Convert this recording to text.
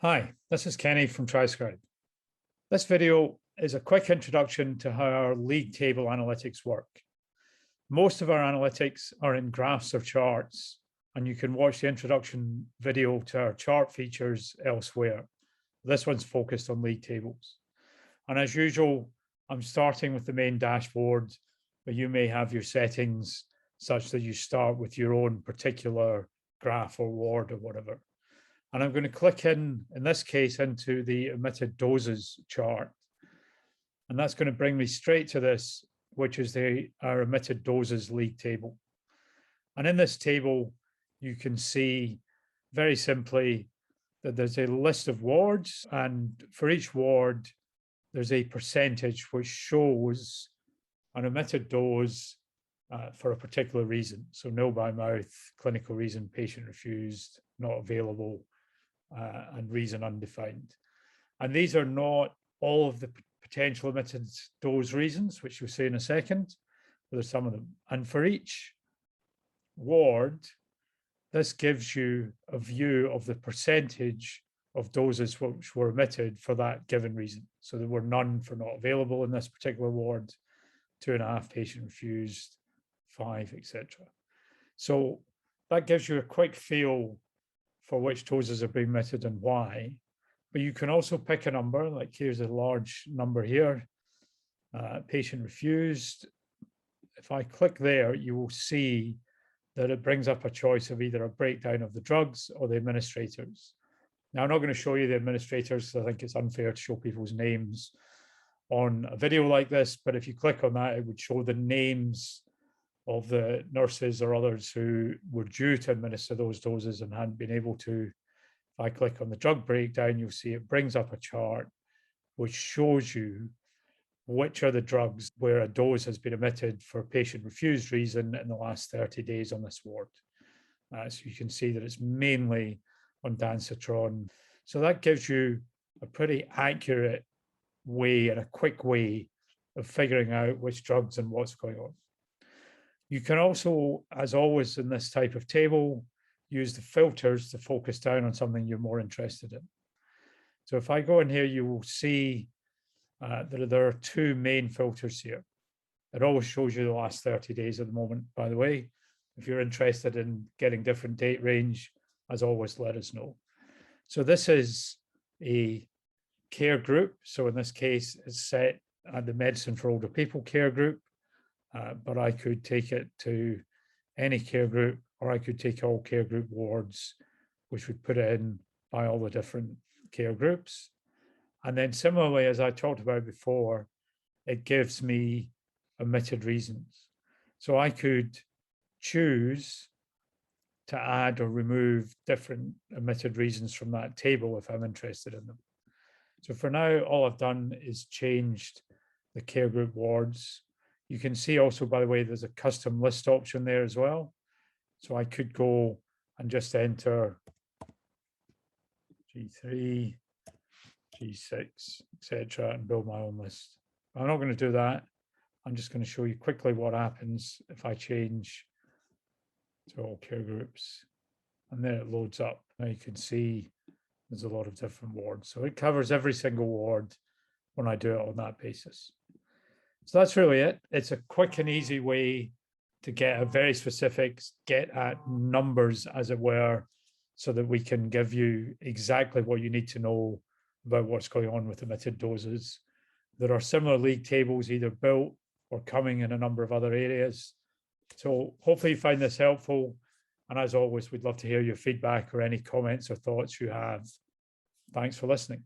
Hi, this is Kenny from Triscribe. This video is a quick introduction to how our league table analytics work. Most of our analytics are in graphs or charts, and you can watch the introduction video to our chart features elsewhere. This one's focused on league tables. And as usual, I'm starting with the main dashboard, but you may have your settings such that you start with your own particular graph or ward or whatever. And I'm going to click in this case, into the omitted doses chart. And that's going to bring me straight to this, which is our omitted doses league table. And in this table, you can see very simply that there's a list of wards, and for each ward, there's a percentage which shows an omitted dose for a particular reason. So no by mouth, clinical reason, patient refused, not available, and reason undefined. And these are not all of the potential omitted dose reasons, which you'll see in a second, but there's some of them. And for each ward, this gives you a view of the percentage of doses which were omitted for that given reason. So there were none for not available in this particular ward, 2.5 patient refused, 5, etc. So that gives you a quick feel for which doses are being omitted and why. But you can also pick a number, like here's a large number here, patient refused. If I click there, you will see that it brings up a choice of either a breakdown of the drugs or the administrators. Now, I'm not going to show you the administrators, because I think it's unfair to show people's names on a video like this, but if you click on that, it would show the names of the nurses or others who were due to administer those doses and hadn't been able to. If I click on the drug breakdown, you'll see it brings up a chart which shows you which are the drugs where a dose has been omitted for patient refused reason in the last 30 days on this ward. So you can see that it's mainly on ondansetron. So that gives you a pretty accurate way and a quick way of figuring out which drugs and what's going on. You can also, as always in this type of table, use the filters to focus down on something you're more interested in. So if I go in here, you will see that there are two main filters here. It always shows you the last 30 days at the moment, by the way. If you're interested in getting different date range, as always, let us know. So this is a care group. So in this case, it's set at the Medicine for Older People care group. But I could take it to any care group, or I could take all care group wards, which would put it in by all the different care groups. And then similarly, as I talked about before, it gives me omitted reasons. So I could choose to add or remove different omitted reasons from that table if I'm interested in them. So for now, all I've done is changed the care group wards. You can see also, by the way, there's a custom list option there as well. So I could go and just enter G3, G6, etc., and build my own list. I'm not going to do that. I'm just going to show you quickly what happens if I change to all care groups. And then it loads up. Now you can see there's a lot of different wards. So it covers every single ward when I do it on that basis. So that's really it. It's a quick and easy way to get a very specific, get at numbers, as it were, so that we can give you exactly what you need to know about what's going on with omitted doses. There are similar league tables either built or coming in a number of other areas. So hopefully you find this helpful. And as always, we'd love to hear your feedback or any comments or thoughts you have. Thanks for listening.